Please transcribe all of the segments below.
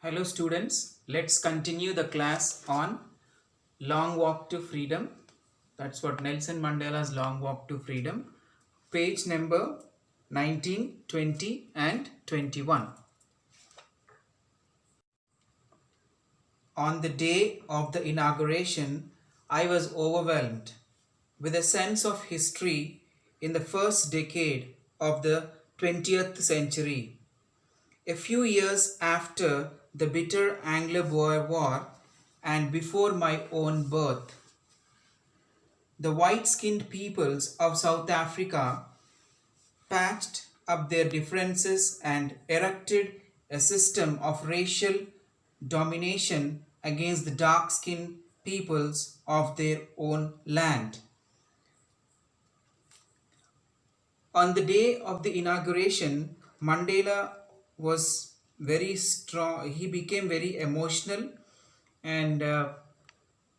Hello students, let's continue the class on Long Walk to Freedom. That's what Nelson Mandela's Long Walk to Freedom. Page number 19, 20 and 21. On the day of the inauguration, I was overwhelmed with a sense of history in the first decade of the 20th century. A few years after the bitter Anglo-Boer War and before my own birth, the white-skinned peoples of South Africa patched up their differences and erected a system of racial domination against the dark-skinned peoples of their own land. On the day of the inauguration, Mandela was very strong. He became very emotional and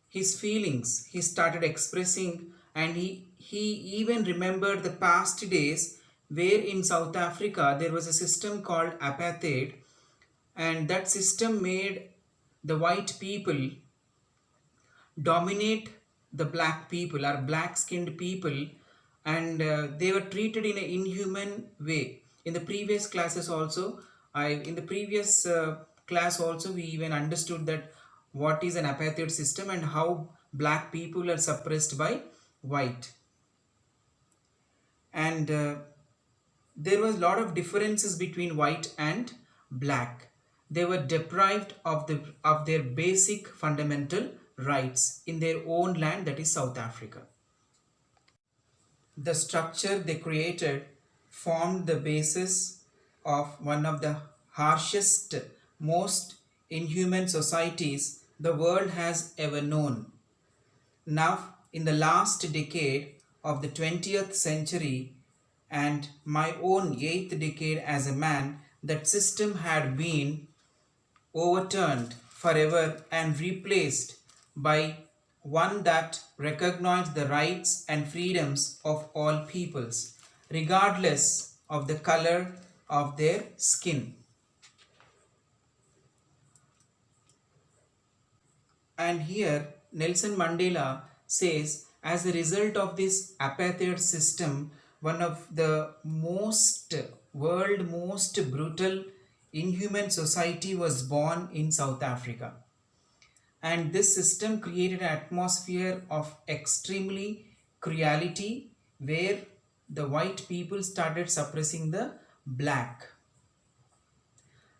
his feelings he started expressing, and he even remembered the past days where in South Africa there was a system called apartheid, and that system made the white people dominate the black people or black skinned people, and they were treated in an inhuman way. In the previous classes also, in the previous class also, we even understood that what is an apartheid system and how black people are suppressed by white. And there was a lot of differences between white and black. They were deprived of their basic fundamental rights in their own land, that is South Africa. The structure they created formed the basis of one of the harshest, most inhuman societies the world has ever known. Now, in the last decade of the 20th century and my own 8th decade as a man, that system had been overturned forever and replaced by one that recognized the rights and freedoms of all peoples, regardless of the color of their skin. And here Nelson Mandela says, as a result of this apartheid system, one of the world most brutal inhuman society was born in South Africa. And this system created an atmosphere of extremely cruelty where the white people started suppressing the black.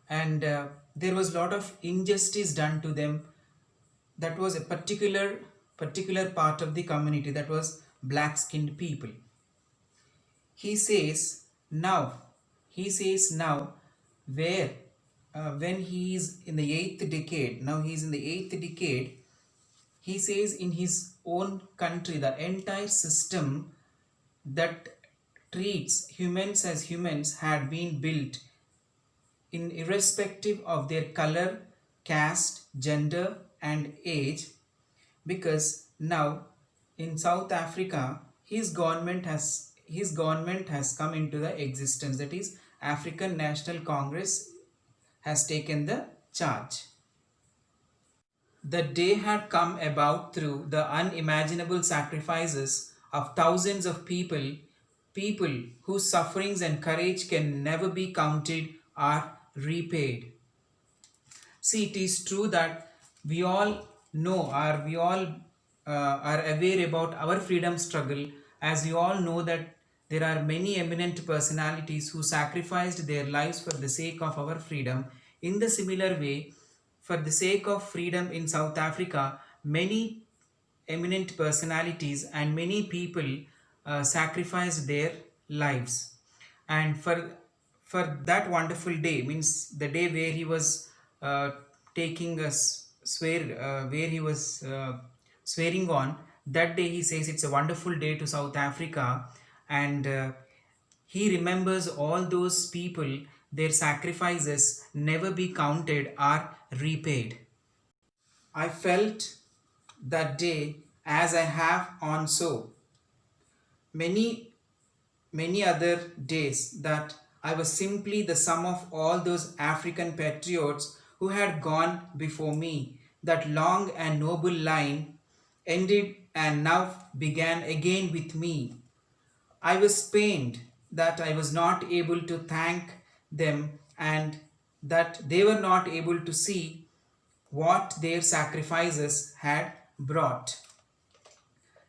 And there was a lot of injustice done to them. That was a particular part of the community, that was black skinned people. He says now where when he is in the 8th decade, now he is in the 8th decade, he says in his own country the entire system that treats humans as humans had been built in irrespective of their color, caste, gender and age, because now in South Africa his government has come into the existence, that is African National Congress has taken the charge. The day had come about through the unimaginable sacrifices of thousands of people whose sufferings and courage can never be counted or repaid. See, it is true that we all know, or we all are aware about our freedom struggle, as we all know that there are many eminent personalities who sacrificed their lives for the sake of our freedom. In the similar way, for the sake of freedom in South Africa, many eminent personalities and many people sacrificed their lives. And for that wonderful day, means the day where he was taking a where he was swearing on, that day he says it's a wonderful day to South Africa, and he remembers all those people, their sacrifices never be counted or repaid. I felt that day as I have on so many other days, that I was simply the sum of all those African patriots who had gone before me. That long and noble line ended and now began again with me. I was pained that I was not able to thank them and that they were not able to see what their sacrifices had brought.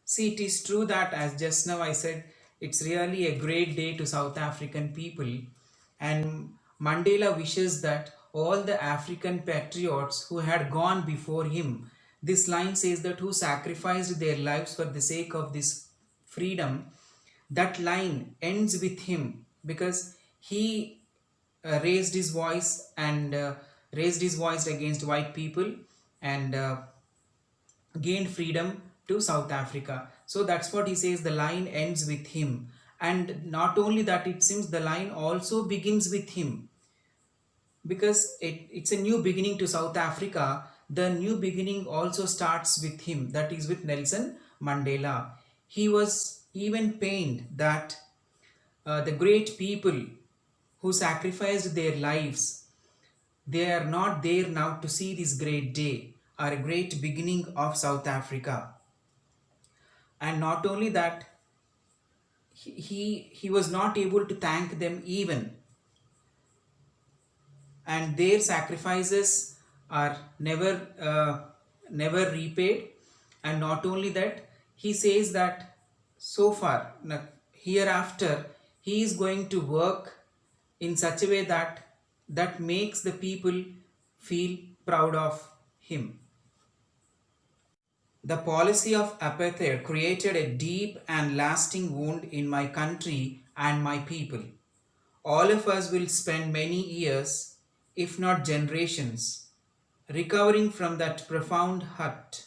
See, it is true that, as just now I said, it's really a great day to South African people, and Mandela wishes that all the African patriots who had gone before him, this line says that who sacrificed their lives for the sake of this freedom, that line ends with him because he raised his voice and raised his voice against white people and gained freedom to South Africa. So that's what he says, the line ends with him. And not only that, it seems the line also begins with him because it's a new beginning to South Africa. The new beginning also starts with him, that is with Nelson Mandela. He was even pained that the great people who sacrificed their lives, they are not there now to see this great day or a great beginning of South Africa. And not only that, he was not able to thank them even, and their sacrifices are never repaid. And not only that, he says that so far hereafter he is going to work in such a way that makes the people feel proud of him. The policy of apartheid created a deep and lasting wound in my country and my people. All of us will spend many years, if not generations, recovering from that profound hurt.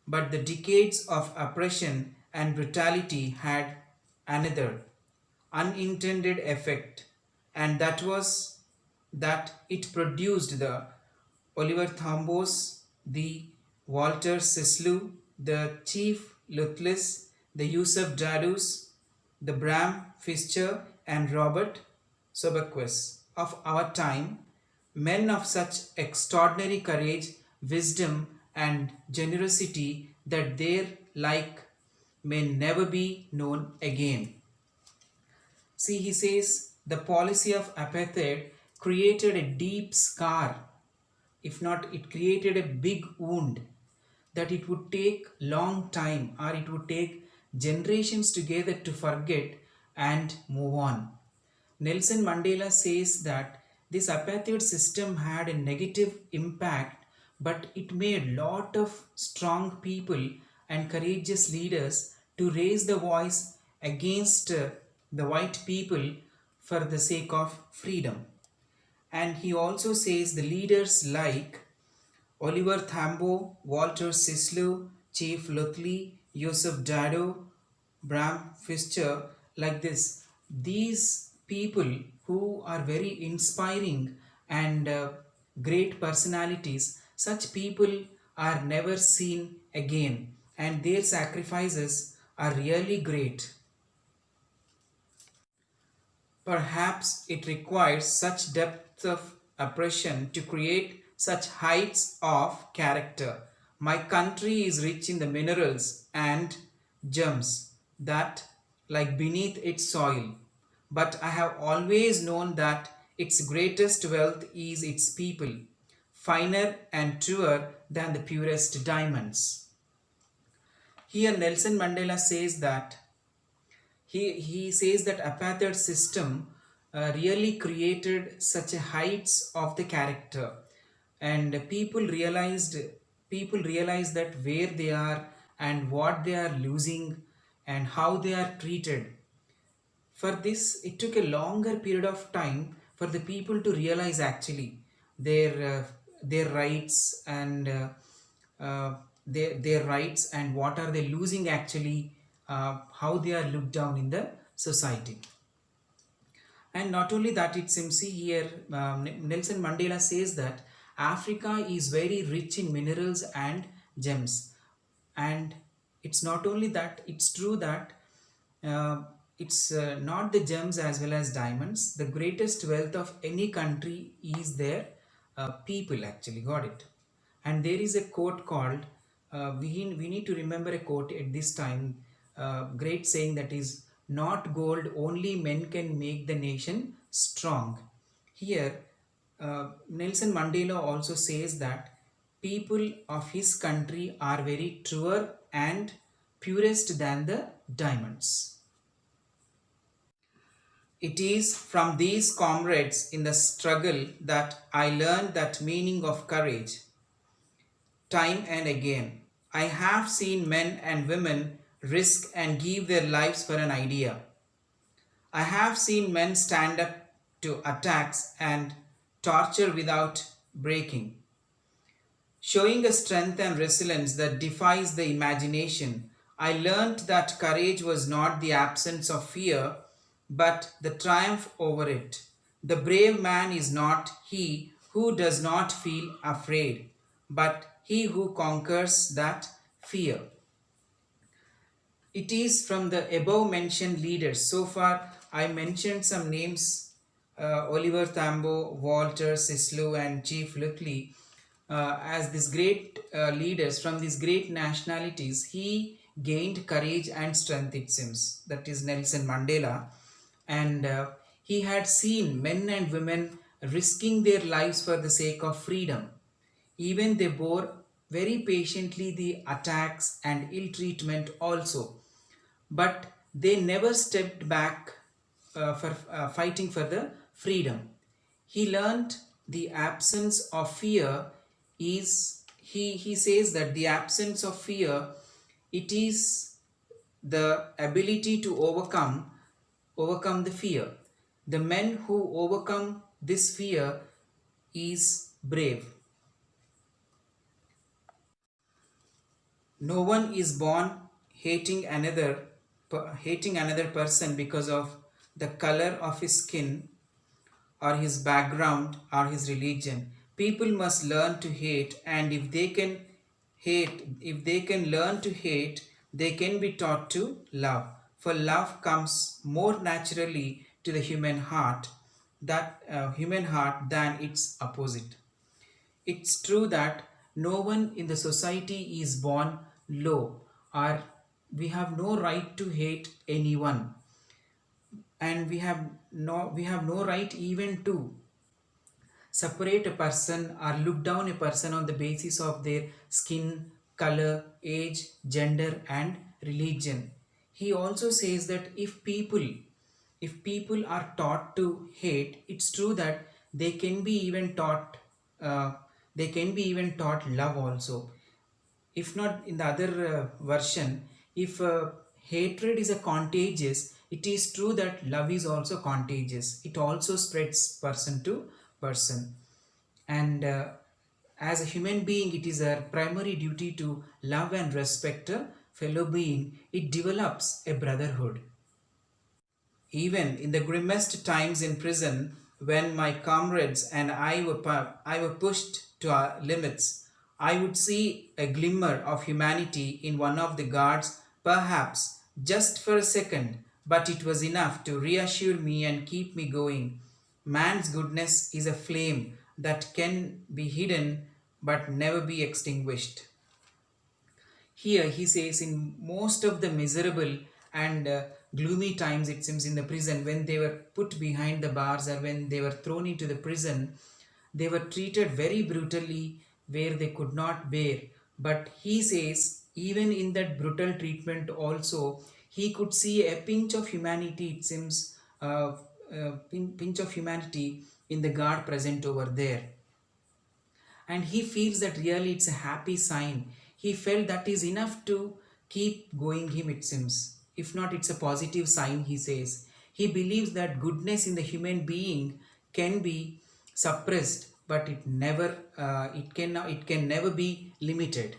But the decades of oppression and brutality had another unintended effect, and that was that it produced the Oliver Thambos, the Walter Sisulu, the Chief Lutless, the Yusuf Dadus, the Bram Fischer, and Robert Sobekwas of our time, men of such extraordinary courage, wisdom, and generosity that their like may never be known again. See, he says the policy of apartheid created a deep scar, if not, it created a big wound that it would take long time or it would take generations together to forget and move on. Nelson Mandela says that this apartheid system had a negative impact, but it made lot of strong people and courageous leaders to raise the voice against the white people for the sake of freedom. And he also says the leaders like Oliver Tambo, Walter Sisulu, Chief Lutley, Yusuf Dado, Bram Fischer, like this. These people who are very inspiring and great personalities, such people are never seen again, and their sacrifices are really great. Perhaps it requires such depth of oppression to create such heights of character. My country is rich in the minerals and gems that lie beneath its soil, but I have always known that its greatest wealth is its people, finer and truer than the purest diamonds. Here Nelson Mandela says that he says that apartheid system really created such a heights of the character, and people realized that where they are and what they are losing and how they are treated. For this it took a longer period of time for the people to realize actually their rights and their rights and what are they losing actually, how they are looked down in the society. And not only that, it seems, see here, Nelson Mandela says that Africa is very rich in minerals and gems. And it's not only that, it's true that uh, it's not the gems as well as diamonds. The greatest wealth of any country is there, people actually got it. And there is a quote called, we need to remember a quote at this time, great saying, that is, not gold only men can make the nation strong. Here, Nelson Mandela also says that people of his country are very truer and purest than the diamonds. It is from these comrades in the struggle that I learned that meaning of courage. Time and again, I have seen men and women risk and give their lives for an idea. I have seen men stand up to attacks and torture without breaking, showing a strength and resilience that defies the imagination. I learned that courage was not the absence of fear, but the triumph over it. The brave man is not he who does not feel afraid, but he who conquers that fear. It is from the above mentioned leaders. So far, I mentioned some names, Oliver Tambo, Walter Sislu, and Chief Lutley, as these great leaders from these great nationalities. He gained courage and strength, it seems. That is Nelson Mandela. And he had seen men and women risking their lives for the sake of freedom. Even they bore very patiently the attacks and ill treatment also, but they never stepped back for fighting for the freedom. He learned the absence of fear is, he says that the absence of fear, it is the ability to overcome the fear. The men who overcome this fear is brave. No one is born hating another person because of the color of his skin or his background or his religion. People must learn to hate, and if they can learn to hate, they can be taught to love. For love comes more naturally to the human heart than its opposite. It's true that no one in the society is born low, or we have no right to hate anyone, and we have no right even to separate a person or look down a person on the basis of their skin color, age, gender, and religion. He also says that if people are taught to hate, it's true that they can be even taught uh, love also. If not in the other version, if hatred is a contagious, it is true that love is also contagious. It also spreads person to person. And as a human being, it is our primary duty to love and respect a fellow being. It develops a brotherhood. Even in the grimmest times in prison, when my comrades and I were pushed to our limits, I would see a glimmer of humanity in one of the guards, perhaps just for a second, but it was enough to reassure me and keep me going. Man's goodness is a flame that can be hidden but never be extinguished. Here he says, in most of the miserable and gloomy times, it seems, in the prison, when they were put behind the bars or when they were thrown into the prison, they were treated very brutally where they could not bear. But he says, even in that brutal treatment also, he could see a pinch of humanity, it seems, pinch of humanity in the guard present over there. And he feels that really it's a happy sign. He felt that is enough to keep going him, it seems. If not, it's a positive sign, he says. He believes that goodness in the human being can be suppressed, but it can never be limited.